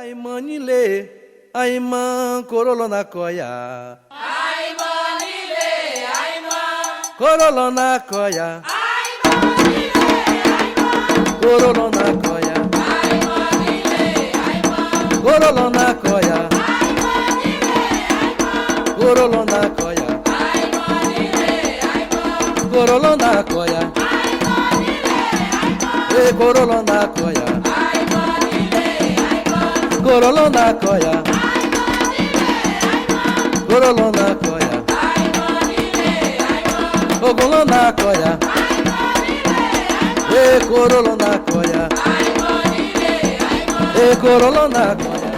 Ai manile, ai man korolo na koya. Ai manile, ai man. Korolo na koya. Ai manile, ai man. Korolo na koya. Ai manile, ai man. Korolo na koya. Ai manile, ai man. Korolo na koya. Ai manile, ai man. Korolo na koya. Ai manile, ai man. E korolo na koya. Ai manile, ai man. Korolo na koya. Ai manile, ai man. Korolo na koya. Ai manile, ai man. Ogolo na koya. Ai manile, ai man. E korolo na koya. Ai manile, ai man. E korolo na koya.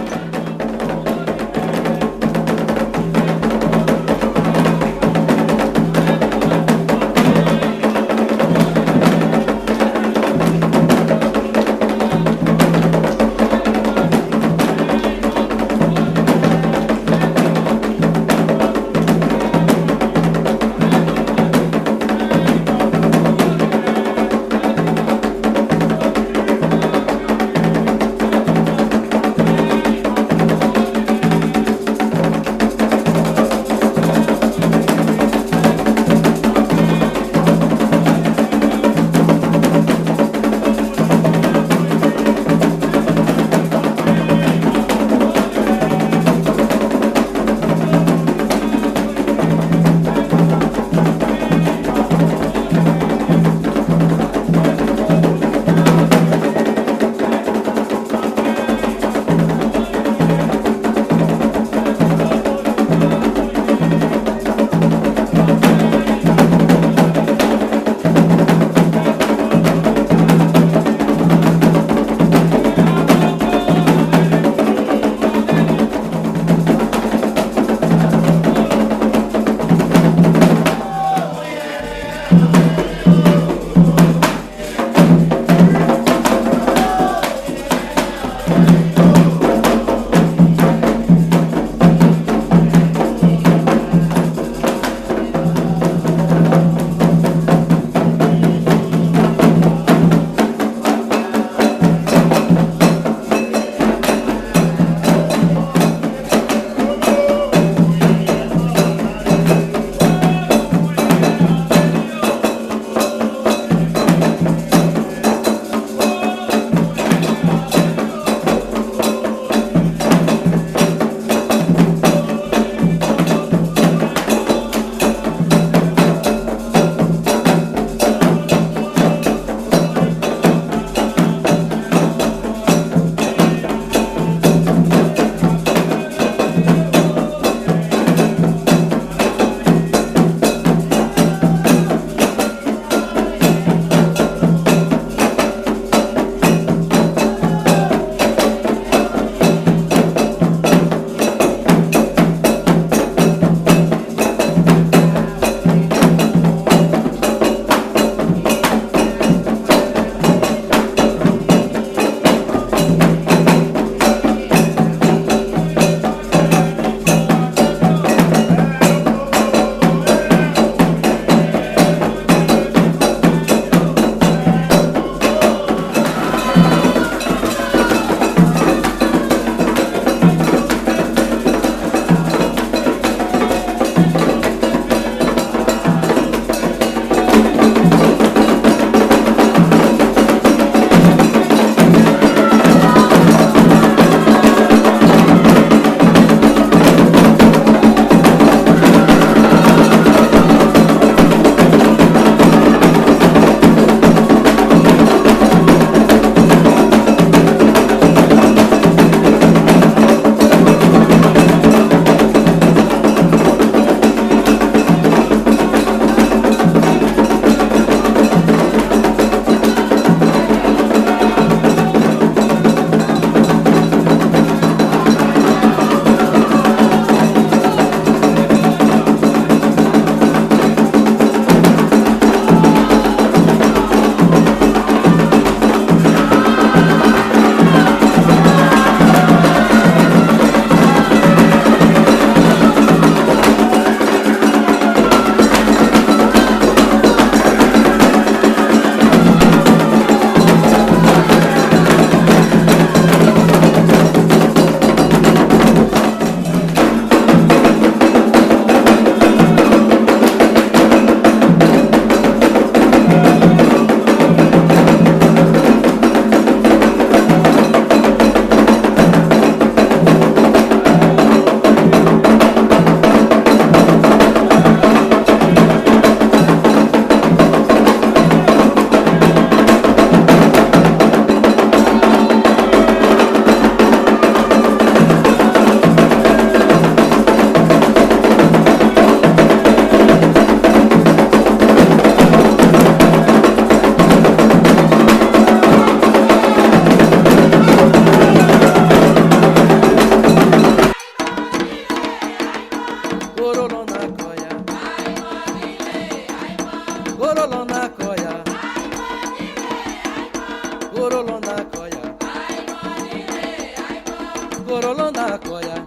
korolo na-akọ ya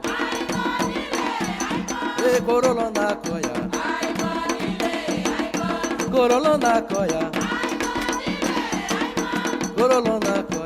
ee korolo na-akọ ya korolo na-akọ ya korolo na-akọ